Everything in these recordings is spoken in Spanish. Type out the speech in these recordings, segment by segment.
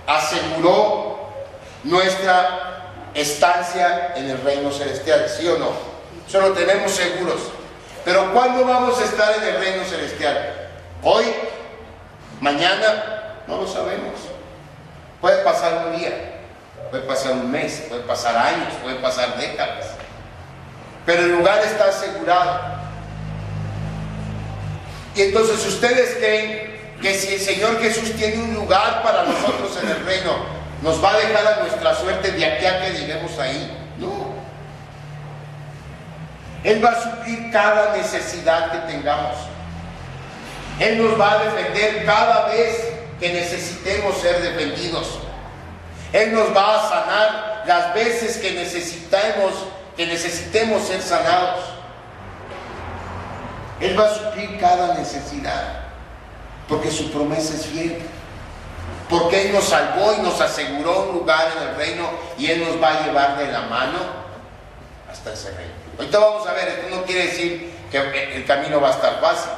aseguró nuestra estancia en el reino celestial, ¿sí o no? Eso lo tenemos seguros. Pero ¿cuándo vamos a estar en el reino celestial? ¿Hoy? ¿Mañana? No lo sabemos. Puede pasar un día, puede pasar un mes, puede pasar años, puede pasar décadas. Pero el lugar está asegurado. Y entonces, ¿ustedes creen que si el Señor Jesús tiene un lugar para nosotros en el reino, nos va a dejar a nuestra suerte de aquí a que lleguemos ahí? No. Él va a suplir cada necesidad que tengamos. Él nos va a defender cada vez que necesitemos ser defendidos. Él nos va a sanar las veces que necesitemos ser sanados. Él va a suplir cada necesidad, porque su promesa es fiel. Porque Él nos salvó y nos aseguró un lugar en el reino, y Él nos va a llevar de la mano hasta ese reino. Ahorita vamos a ver, esto no quiere decir que el camino va a estar fácil,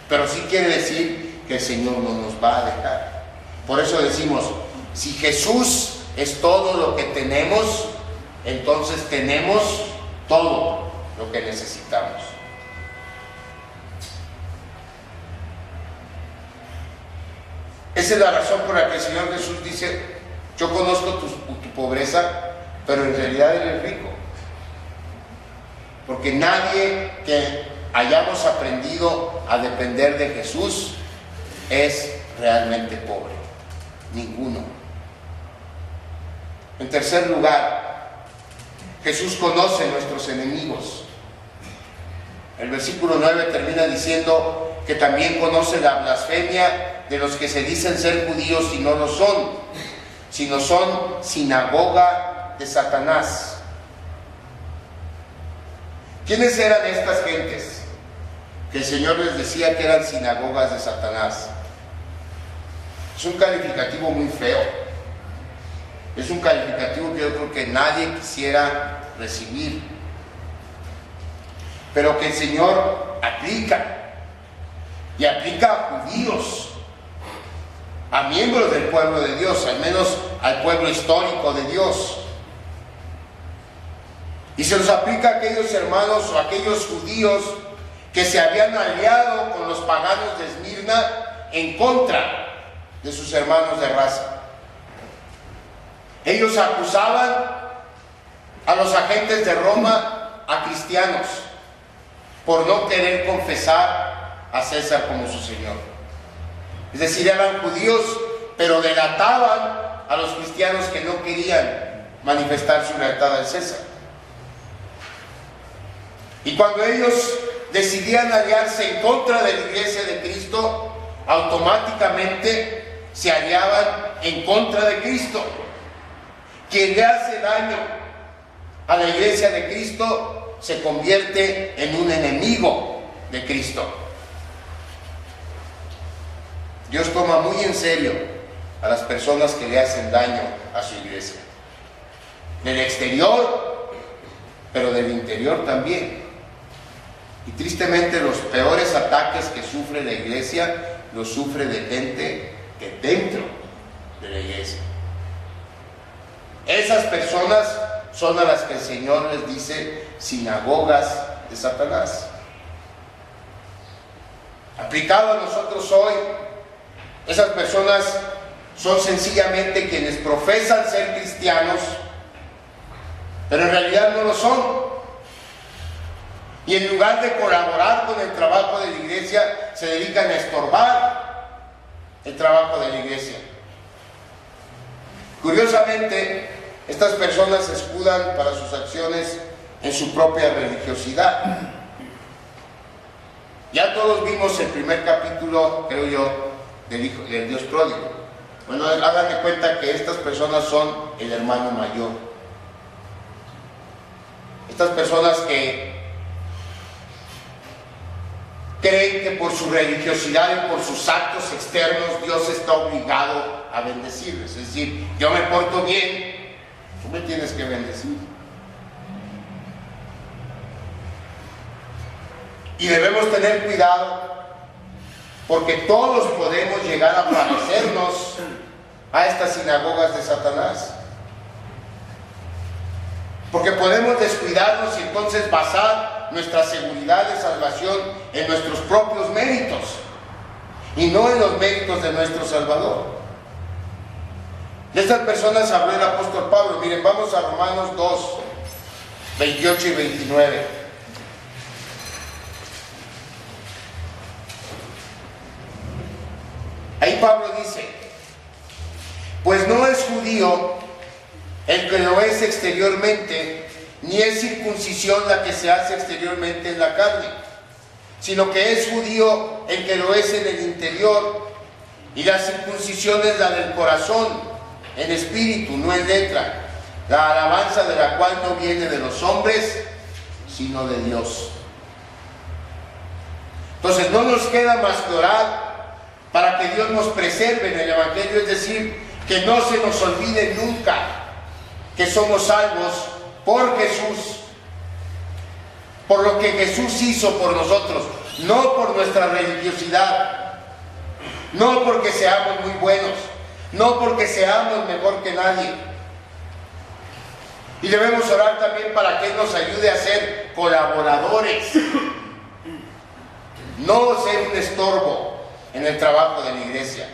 pero sí quiere decir que el Señor no nos va a dejar. Por eso decimos, si Jesús es todo lo que tenemos, entonces tenemos todo lo que necesitamos. Esa es la razón por la que el Señor Jesús dice: yo conozco tu pobreza, pero en realidad eres rico. Porque nadie que hayamos aprendido a depender de Jesús es realmente pobre. Ninguno. En tercer lugar, Jesús conoce nuestros enemigos. El versículo 9 termina diciendo que también conoce la blasfemia de los que se dicen ser judíos y no lo son, sino son sinagoga de Satanás. ¿Quiénes eran estas gentes que el Señor les decía que eran sinagogas de Satanás? Es un calificativo muy feo. Es un calificativo que yo creo que nadie quisiera recibir, pero que el Señor aplica, y aplica a judíos, a miembros del pueblo de Dios, al menos al pueblo histórico de Dios. Y se los aplica a aquellos hermanos o a aquellos judíos que se habían aliado con los paganos de Esmirna en contra de sus hermanos de raza. Ellos acusaban a los agentes de Roma, a cristianos, por no querer confesar a César como su Señor. Es decir, eran judíos, pero delataban a los cristianos que no querían manifestar su lealtad al César. Y cuando ellos decidían aliarse en contra de la iglesia de Cristo, automáticamente se aliaban en contra de Cristo. Quien le hace daño a la iglesia de Cristo se convierte en un enemigo de Cristo. Dios toma muy en serio a las personas que le hacen daño a su iglesia. Del exterior, pero del interior también. Y tristemente los peores ataques que sufre la iglesia los sufre de gente que dentro de la iglesia. Esas personas son a las que el Señor les dice sinagogas de Satanás. Aplicado a nosotros hoy, esas personas son sencillamente quienes profesan ser cristianos, pero en realidad no lo son. Y en lugar de colaborar con el trabajo de la iglesia, se dedican a estorbar el trabajo de la iglesia. Curiosamente, estas personas se escudan para sus acciones en su propia religiosidad. Ya todos vimos el primer capítulo, creo yo, del Dios pródigo. Bueno, hagan de cuenta que estas personas son el hermano mayor. Estas personas que creen que por su religiosidad y por sus actos externos Dios está obligado a bendecirles. Es decir, yo me porto bien, tú me tienes que bendecir. Y debemos tener cuidado, porque todos podemos llegar a parecernos a estas sinagogas de Satanás. Porque podemos descuidarnos y entonces basar nuestra seguridad de salvación en nuestros propios méritos y no en los méritos de nuestro Salvador. De estas personas habló el apóstol Pablo. Miren, vamos a Romanos 2, 28 y 29. Ahí Pablo dice: pues no es judío el que lo es exteriormente, ni es circuncisión la que se hace exteriormente en la carne, sino que es judío el que lo es en el interior, y la circuncisión es la del corazón, en espíritu, no en letra, la alabanza de la cual no viene de los hombres, sino de Dios. Entonces no nos queda más que orar para que Dios nos preserve en el Evangelio, es decir, que no se nos olvide nunca que somos salvos por Jesús, por lo que Jesús hizo por nosotros, no por nuestra religiosidad, no porque seamos muy buenos, no porque seamos mejor que nadie. Y debemos orar también para que Él nos ayude a ser colaboradores, no ser un estorbo en el trabajo de la iglesia,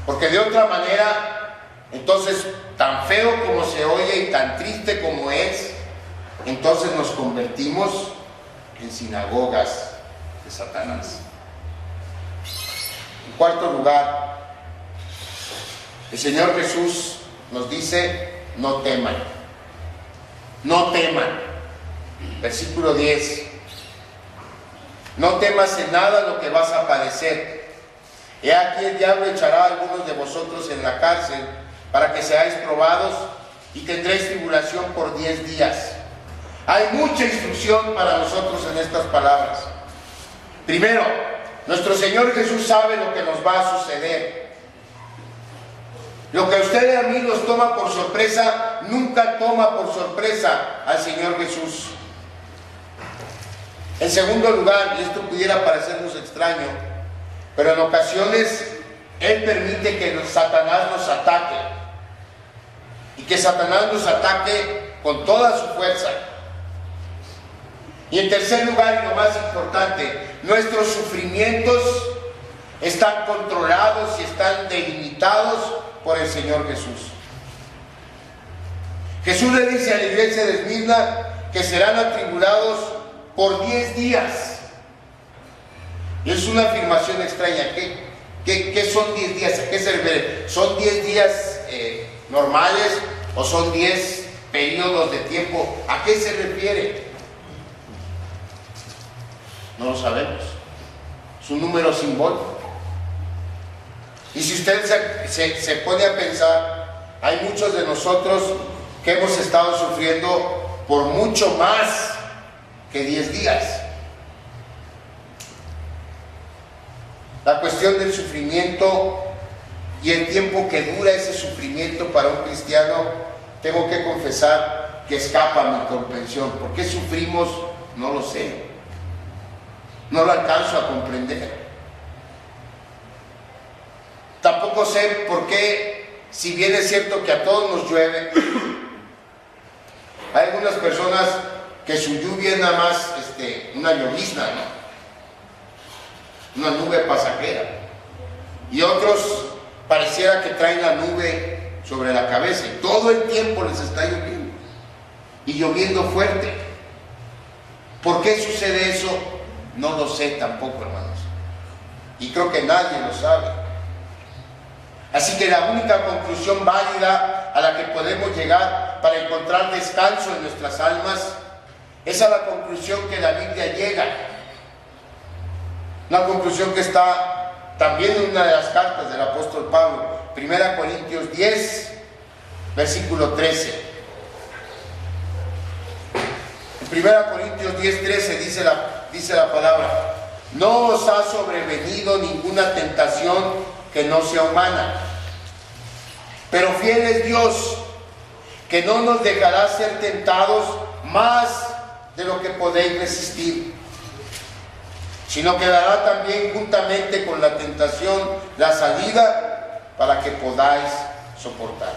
porque de otra manera, entonces, tan feo como se oye y tan triste como es, entonces nos convertimos en sinagogas de Satanás. En cuarto lugar, el Señor Jesús nos dice: no teman, no teman. Versículo 10: no temas en nada lo que vas a padecer. He aquí el diablo echará a algunos de vosotros en la cárcel para que seáis probados, y tendréis tribulación por 10 días. Hay mucha instrucción para nosotros en estas palabras. Primero, nuestro Señor Jesús sabe lo que nos va a suceder. Lo que a usted y a mí nos toma por sorpresa, nunca toma por sorpresa al Señor Jesús. En segundo lugar, y esto pudiera parecernos extraño, pero en ocasiones Él permite que Satanás nos ataque, y que Satanás nos ataque con toda su fuerza. Y en tercer lugar, y lo más importante, nuestros sufrimientos están controlados y están delimitados por el Señor Jesús. Jesús le dice a la iglesia de Esmirna que serán atribulados por 10 días. Y es una afirmación extraña. ¿Qué son 10 días? ¿A qué se refiere? ¿Son 10 días normales o son 10 periodos de tiempo? ¿A qué se refiere? No lo sabemos. Es un número simbólico. Y si usted se pone a pensar, hay muchos de nosotros que hemos estado sufriendo por mucho más que 10 días. La cuestión del sufrimiento y el tiempo que dura ese sufrimiento para un cristiano, tengo que confesar que escapa a mi comprensión. ¿Por qué sufrimos? No lo sé. No lo alcanzo a comprender. Tampoco sé por qué, si bien es cierto que a todos nos llueve, hay algunas personas que su lluvia es nada más una llovizna, ¿no? Una nube pasajera. Y otros pareciera que traen la nube sobre la cabeza y todo el tiempo les está lloviendo. Y lloviendo fuerte. ¿Por qué sucede eso? No lo sé tampoco, hermanos. Y creo que nadie lo sabe. Así que la única conclusión válida a la que podemos llegar para encontrar descanso en nuestras almas es a la conclusión que la Biblia llega. Una conclusión que está también en una de las cartas del apóstol Pablo, 1 Corintios 10, versículo 13. En 1 Corintios 10, 13 dice la palabra: no os ha sobrevenido ninguna tentación que no sea humana, pero fiel es Dios, que no nos dejará ser tentados más de lo que podéis resistir, sino que dará también juntamente con la tentación la salida para que podáis soportar.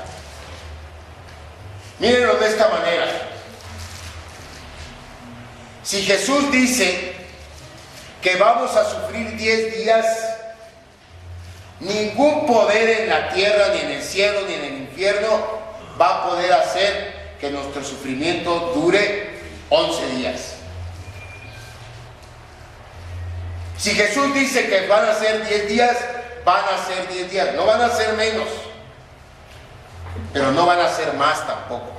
Mírenlo de esta manera. Si Jesús dice que vamos a sufrir 10 días, ningún poder en la tierra, ni en el cielo, ni en el infierno va a poder hacer que nuestro sufrimiento dure 11 días. Si Jesús dice que van a ser 10 días, van a ser 10 días. No van a ser menos, pero no van a ser más tampoco.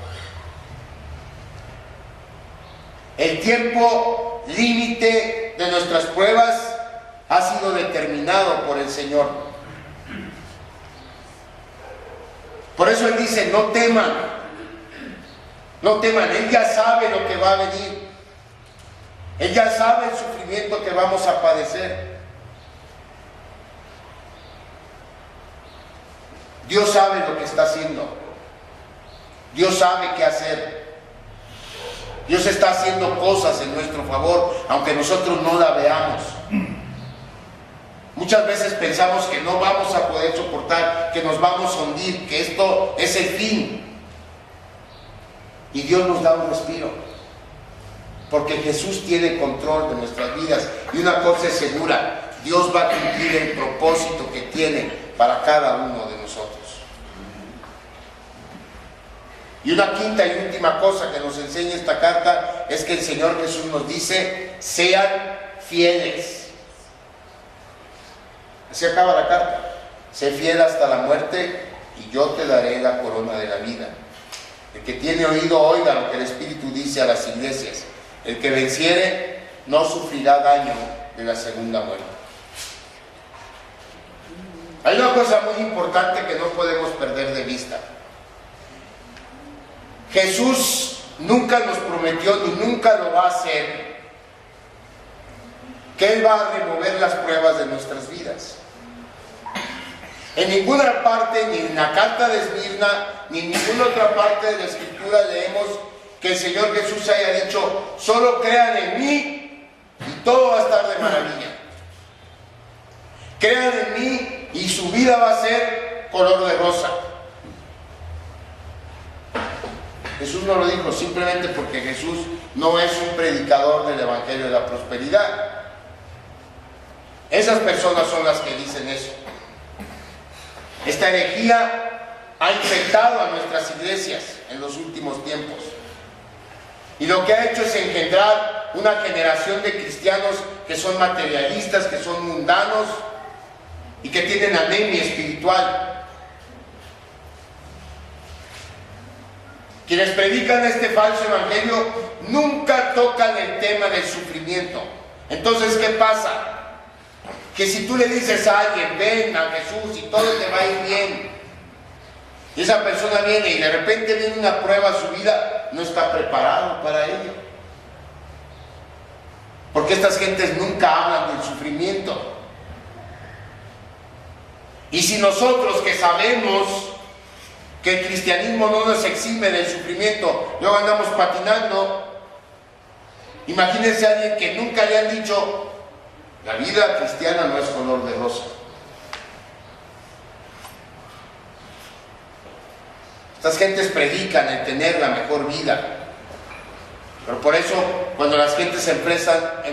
El tiempo límite de nuestras pruebas ha sido determinado por el Señor. Por eso Él dice, no teman, no teman. Él ya sabe lo que va a venir. Él ya sabe el sufrimiento que vamos a padecer. Dios sabe lo que está haciendo. Dios sabe qué hacer. Dios está haciendo cosas en nuestro favor, aunque nosotros no la veamos. Muchas veces pensamos que no vamos a poder soportar, que nos vamos a hundir, que esto es el fin. Y Dios nos da un respiro, porque Jesús tiene control de nuestras vidas. Y una cosa es segura, Dios va a cumplir el propósito que tiene para cada uno de nosotros. Y una quinta y última cosa que nos enseña esta carta es que el Señor Jesús nos dice, sean fieles. Así acaba la carta. Sé fiel hasta la muerte y yo te daré la corona de la vida. El que tiene oído oiga lo que el Espíritu dice a las iglesias. El que venciere no sufrirá daño de la segunda muerte. Hay una cosa muy importante que no podemos perder de vista. Jesús nunca nos prometió ni nunca lo va a hacer que Él va a remover las pruebas de nuestras vidas. En ninguna parte, ni en la carta de Esmirna, ni en ninguna otra parte de la Escritura leemos que el Señor Jesús haya dicho, solo crean en mí y todo va a estar de maravilla. Crean en mí y su vida va a ser color de rosa. Jesús no lo dijo simplemente porque Jesús no es un predicador del Evangelio de la prosperidad. Esas personas son las que dicen eso. Esta herejía ha infectado a nuestras iglesias en los últimos tiempos. Y lo que ha hecho es engendrar una generación de cristianos que son materialistas, que son mundanos y que tienen anemia espiritual. Quienes predican este falso evangelio nunca tocan el tema del sufrimiento. Entonces, ¿qué pasa? Que si tú le dices a alguien, ven a Jesús y todo te va a ir bien, y esa persona viene y de repente viene una prueba a su vida, no está preparado para ello. Porque estas gentes nunca hablan del sufrimiento. Y si nosotros que sabemos que el cristianismo no nos exime del sufrimiento, luego andamos patinando, imagínense a alguien que nunca le han dicho, la vida cristiana no es color de rosa. Estas gentes predican el tener la mejor vida, pero por eso cuando las gentes se enfrentan